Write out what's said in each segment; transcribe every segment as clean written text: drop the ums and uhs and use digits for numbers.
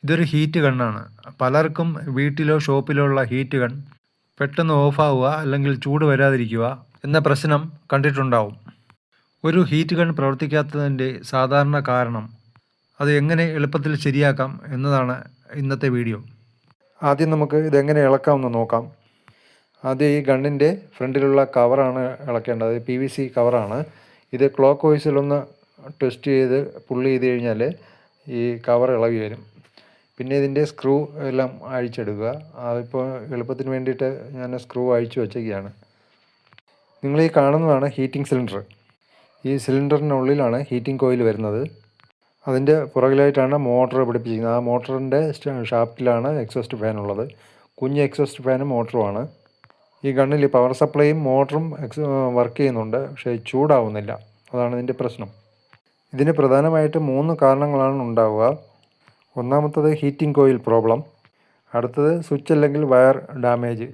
ഇതൊരു ഹീറ്റ് ഗണ്ണാണ്. പലർക്കും വീട്ടിലോ ഷോപ്പിലോ ഉള്ള ഹീറ്റ് ഗൺ പെട്ടെന്ന് ഓഫാവുക അല്ലെങ്കിൽ ചൂട് വരാതിരിക്കുക എന്ന പ്രശ്നം കണ്ടിട്ടുണ്ടാവും. ഒരു ഹീറ്റ് ഗൺ പ്രവർത്തിക്കാത്തതിൻ്റെ സാധാരണ കാരണം അത് എങ്ങനെ എളുപ്പത്തിൽ ശരിയാക്കാം എന്നതാണ് ഇന്നത്തെ വീഡിയോ. ആദ്യം നമുക്ക് ഇതെങ്ങനെ ഇളക്കാമെന്ന് നോക്കാം. ആദ്യം ഈ ഗണ്ണിൻ്റെ ഫ്രണ്ടിലുള്ള കവറാണ് ഇളക്കേണ്ടത്. PVC കവറാണ്. ഇത് ക്ലോക്ക് വൈസിലൊന്ന് ട്വിസ്റ്റ് ചെയ്ത് പുള്ളി ചെയ്ത് കഴിഞ്ഞാൽ ഈ കവർ ഇളകി വരും. പിന്നെ ഇതിൻ്റെ സ്ക്രൂ എല്ലാം അഴിച്ചെടുക്കുക. അതിപ്പോൾ എളുപ്പത്തിന് വേണ്ടിയിട്ട് ഞാൻ സ്ക്രൂ അഴിച്ചു വച്ചേക്കുകയാണ്. നിങ്ങൾ ഈ കാണുന്നതാണ് ഹീറ്റിംഗ് സിലിണ്ടർ. ഈ സിലിണ്ടറിനുള്ളിലാണ് ഹീറ്റിംഗ് കോയിൽ വരുന്നത്. അതിൻ്റെ പുറകിലായിട്ടാണ് മോട്ടർ പിടിപ്പിച്ചിരിക്കുന്നത്. ആ മോട്ടറിൻ്റെ ഷാഫ്റ്റിലാണ് എക്സോസ്റ്റ് ഫാൻ ഉള്ളത്. കുഞ്ഞ് എക്സോസ്റ്റ് ഫാനും മോട്ടറുമാണ്. ഈ ഗണ്ണിൽ പവർ സപ്ലൈയും മോട്ടറും വർക്ക് ചെയ്യുന്നുണ്ട്, പക്ഷേ ചൂടാവുന്നില്ല. അതാണ് ഇതിൻ്റെ പ്രശ്നം. ഇതിന് പ്രധാനമായിട്ട് 3 കാരണങ്ങളാണ് ഉണ്ടാവുക. ഒന്നാമത്തത് ഹീറ്റിംഗ് കോയിൽ പ്രോബ്ലം, അടുത്തത് സ്വിച്ച് അല്ലെങ്കിൽ wire damage.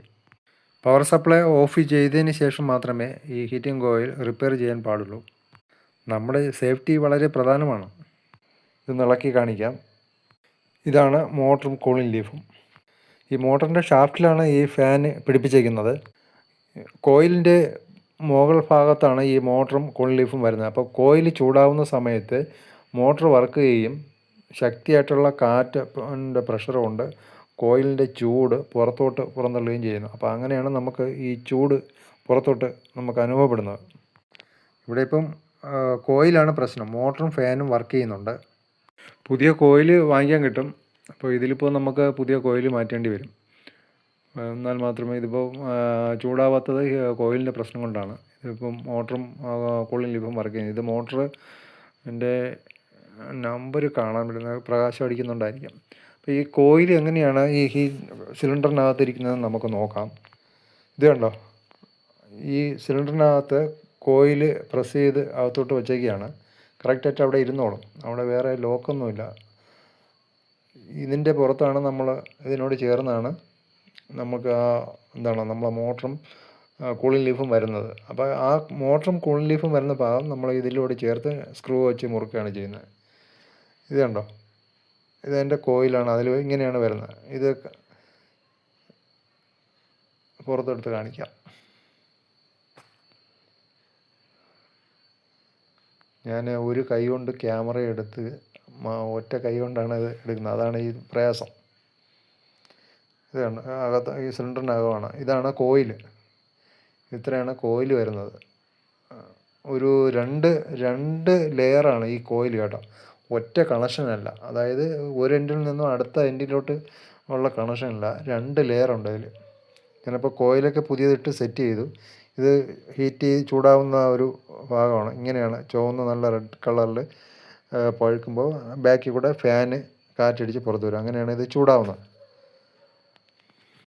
Power supply of ചെയ്തതിന് ശേഷം മാത്രമേ ഈ ഹീറ്റിംഗ് കോയിൽ റിപ്പയർ ചെയ്യാൻ പാടുള്ളൂ. നമ്മുടെ സേഫ്റ്റി വളരെ പ്രധാനമാണ്. ഇത് ഇളക്കി കാണിക്കാം. ഇതാണ് മോട്ടറും കൂളിംഗ് ലീഫും. ഈ മോട്ടറിൻ്റെ ഷാഫ്റ്റിലാണ് ഈ ഫാൻ പിടിപ്പിച്ചിരിക്കുന്നത്. കോയിലിൻ്റെ മുകൾ ഭാഗത്താണ് ഈ മോട്ടറും കൂളിംഗ് ലീഫും വരുന്നത്. അപ്പോൾ കോയിൽ ചൂടാവുന്ന സമയത്ത് മോട്ടർ വർക്ക് ചെയ്യും. ശക്തിയായിട്ടുള്ള കാറ്റിൻ്റെ പ്രഷർ കൊണ്ട് കോയിലിൻ്റെ ചൂട് പുറത്തോട്ട് പുറന്തള്ളുകയും ചെയ്യുന്നു. അപ്പോൾ അങ്ങനെയാണ് നമുക്ക് ഈ ചൂട് പുറത്തോട്ട് നമുക്ക് അനുഭവപ്പെടുന്നത്. ഇവിടെ ഇപ്പം കോയിലാണ് പ്രശ്നം. മോട്ടറും ഫാനും വർക്ക് ചെയ്യുന്നുണ്ട്. പുതിയ കോയിൽ വാങ്ങിക്കാൻ കിട്ടും. അപ്പോൾ ഇതിലിപ്പോൾ നമുക്ക് പുതിയ കോയിൽ മാറ്റേണ്ടി വരും. എന്നാൽ മാത്രമേ ഇതിപ്പോൾ ചൂടാവാത്തത് കോയിലിൻ്റെ പ്രശ്നം കൊണ്ടാണ്. ഇതിപ്പം മോട്ടറും കൂളിംഗ് ലീഫും വർക്ക് ചെയ്യുന്നത്. ഇത് മോട്ടർ എൻ്റെ നമ്പർ കാണാൻ പറ്റുന്നത് പ്രകാശം അടിക്കുന്നുണ്ടായിരിക്കാം. അപ്പോൾ ഈ കോയിൽ എങ്ങനെയാണ് ഈ സിലിണ്ടറിനകത്തിരിക്കുന്നതെന്ന് നമുക്ക് നോക്കാം. ഇത് കണ്ടോ, ഈ സിലിണ്ടറിനകത്ത് കോയിൽ പ്രസ് ചെയ്ത് അകത്തോട്ട് വെച്ചേക്കുകയാണ്. കറക്റ്റായിട്ട് അവിടെ ഇരുന്നോളും. അവിടെ വേറെ ലോക്കൊന്നുമില്ല. ഇതിൻ്റെ പുറത്താണ് ഇതിനോട് ചേർന്നാണ് നമുക്ക് നമ്മളെ മോട്ടറും കൂളിംഗ് ലീഫും വരുന്നത്. അപ്പോൾ ആ മോട്ടറും കൂളിംഗ് ലീഫും വരുന്ന ഭാഗം നമ്മൾ ഇതിലൂടെ ചേർത്ത് സ്ക്രൂ വെച്ച് മുറുക്കുകയാണ് ചെയ്യുന്നത്. ഇത് കണ്ടോ, ഇതെൻ്റെ കോയിലാണ്. അതിൽ ഇങ്ങനെയാണ് വരുന്നത്. ഇത് പുറത്തെടുത്ത് കാണിക്കാം. ഞാൻ ഒരു കൈ കൊണ്ട് ക്യാമറ എടുത്ത് ഒറ്റ കൈ കൊണ്ടാണ് ഇത് എടുക്കുന്നത്. അതാണ് ഈ പ്രയാസം. ഇതാണ് അകത്ത്, ഈ സിലിണ്ടറിനകമാണ്. ഇതാണ് കോയിൽ. ഇത്രയാണ് കോയിൽ വരുന്നത്. ഒരു രണ്ട് ലെയറാണ് ഈ കോയിൽ കേട്ടോ. ഒറ്റ കണക്ഷനല്ല. അതായത് ഒരു എൻഡിൽ നിന്നും അടുത്ത എൻഡിലോട്ട് ഉള്ള കണക്ഷനല്ല. 2 ലെയറുണ്ട് ഇതിൽ. ഞാനിപ്പോൾ കോയിലൊക്കെ പുതിയതിട്ട് സെറ്റ് ചെയ്തു. ഇത് ഹീറ്റ് ചെയ്ത് ചൂടാവുന്ന ഒരു ഭാഗമാണ്. ഇങ്ങനെയാണ് ചുവന്ന നല്ല റെഡ് കളറിൽ പഴുക്കുമ്പോൾ ബാക്കിൽ കൂടെ ഫാന് കാറ്റടിച്ച് പുറത്ത് വരും. അങ്ങനെയാണ് ഇത് ചൂടാവുന്നത്.